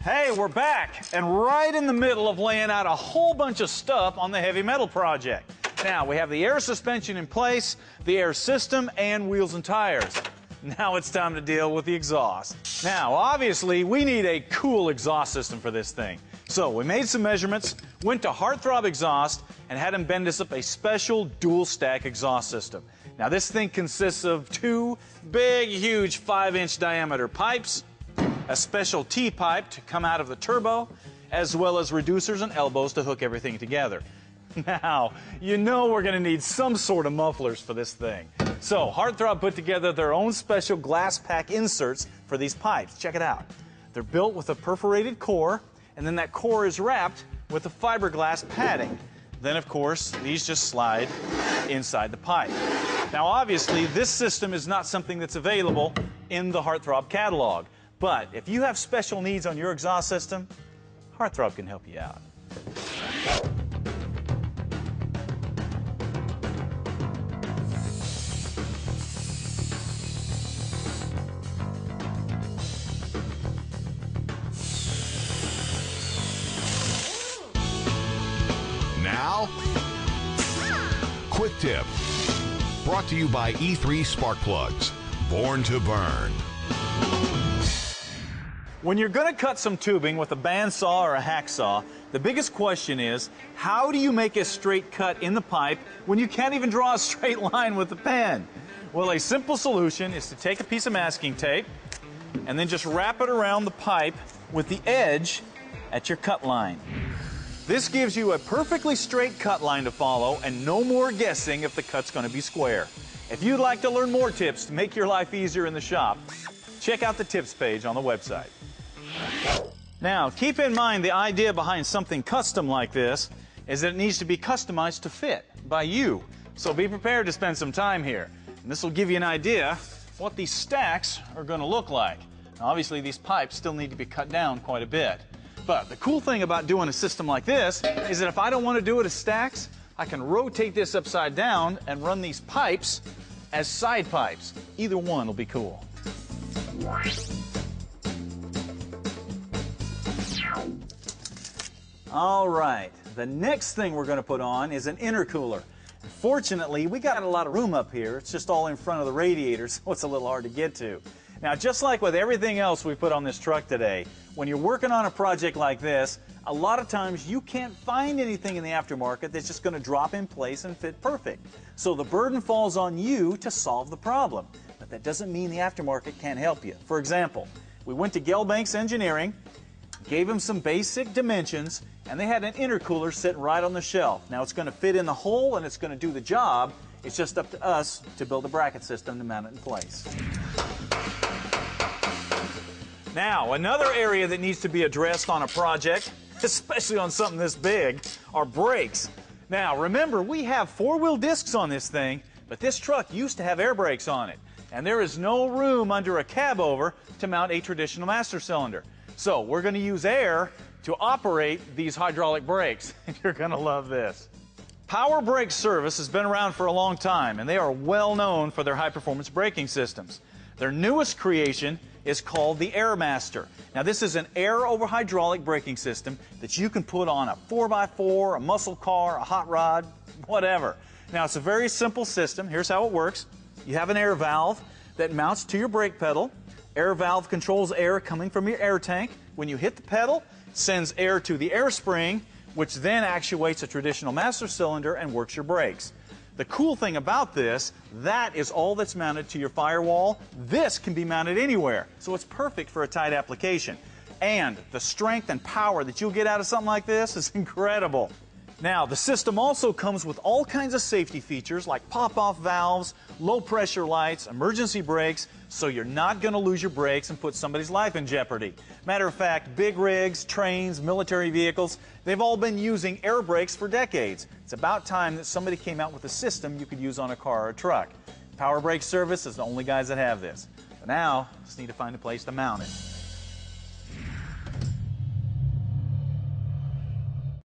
Hey, we're back, and right in the middle of laying out a whole bunch of stuff on the heavy metal project. Now, we have the air suspension in place, the air system, and wheels and tires. Now it's time to deal with the exhaust. Now, obviously, we need a cool exhaust system for this thing. So we made some measurements, went to Heartthrob Exhaust, and had them bend us up a special dual-stack exhaust system. Now, this thing consists of two big, huge 5-inch diameter pipes, a special T-pipe to come out of the turbo, as well as reducers and elbows to hook everything together. Now, you know we're going to need some sort of mufflers for this thing. So, Heartthrob put together their own special glass pack inserts for these pipes. Check it out. They're built with a perforated core, and then that core is wrapped with a fiberglass padding. Then, of course, these just slide inside the pipe. Now, obviously, this system is not something that's available in the Heartthrob catalog. But if you have special needs on your exhaust system, Heartthrob can help you out. Now, Quick Tip, brought to you by E3 Spark Plugs, born to burn. When you're going to cut some tubing with a bandsaw or a hacksaw, the biggest question is, how do you make a straight cut in the pipe when you can't even draw a straight line with the pen? Well, a simple solution is to take a piece of masking tape and then just wrap it around the pipe with the edge at your cut line. This gives you a perfectly straight cut line to follow and no more guessing if the cut's going to be square. If you'd like to learn more tips to make your life easier in the shop, check out the tips page on the website. Now, keep in mind the idea behind something custom like this is that it needs to be customized to fit by you. So be prepared to spend some time here. And this will give you an idea what these stacks are going to look like. Now, obviously, these pipes still need to be cut down quite a bit. But the cool thing about doing a system like this is that if I don't want to do it as stacks, I can rotate this upside down and run these pipes as side pipes. Either one will be cool. All right, the next thing we're going to put on is an intercooler. Fortunately, we got a lot of room up here. It's just all in front of the radiator, so it's a little hard to get to. Now, just like with everything else we put on this truck today, when you're working on a project like this, a lot of times you can't find anything in the aftermarket that's just going to drop in place and fit perfect. So the burden falls on you to solve the problem. But that doesn't mean the aftermarket can't help you. For example, we went to Gelbanks Engineering, gave them some basic dimensions, and they had an intercooler sitting right on the shelf. Now it's going to fit in the hole and it's going to do the job. It's just up to us to build a bracket system to mount it in place. Now, another area that needs to be addressed on a project, especially on something this big, are brakes. Now, remember, we have four-wheel discs on this thing, but this truck used to have air brakes on it, and there is no room under a cab over to mount a traditional master cylinder. So we're going to use air to operate these hydraulic brakes. You're going to love this. Power Brake Service has been around for a long time, and they are well known for their high-performance braking systems. Their newest creation is called the Airmaster. Now, this is an air-over-hydraulic braking system that you can put on a 4x4, a muscle car, a hot rod, whatever. Now, it's a very simple system. Here's how it works. You have an air valve that mounts to your brake pedal. Air valve controls air coming from your air tank. When you hit the pedal, it sends air to the air spring, which then actuates a traditional master cylinder and works your brakes. The cool thing about this, that is all that's mounted to your firewall. This can be mounted anywhere, so it's perfect for a tight application. And the strength and power that you'll get out of something like this is incredible. Now, the system also comes with all kinds of safety features like pop-off valves, low-pressure lights, emergency brakes, so you're not going to lose your brakes and put somebody's life in jeopardy. Matter of fact, big rigs, trains, military vehicles, they've all been using air brakes for decades. It's about time that somebody came out with a system you could use on a car or a truck. Power Brake Service is the only guys that have this. But now, just need to find a place to mount it.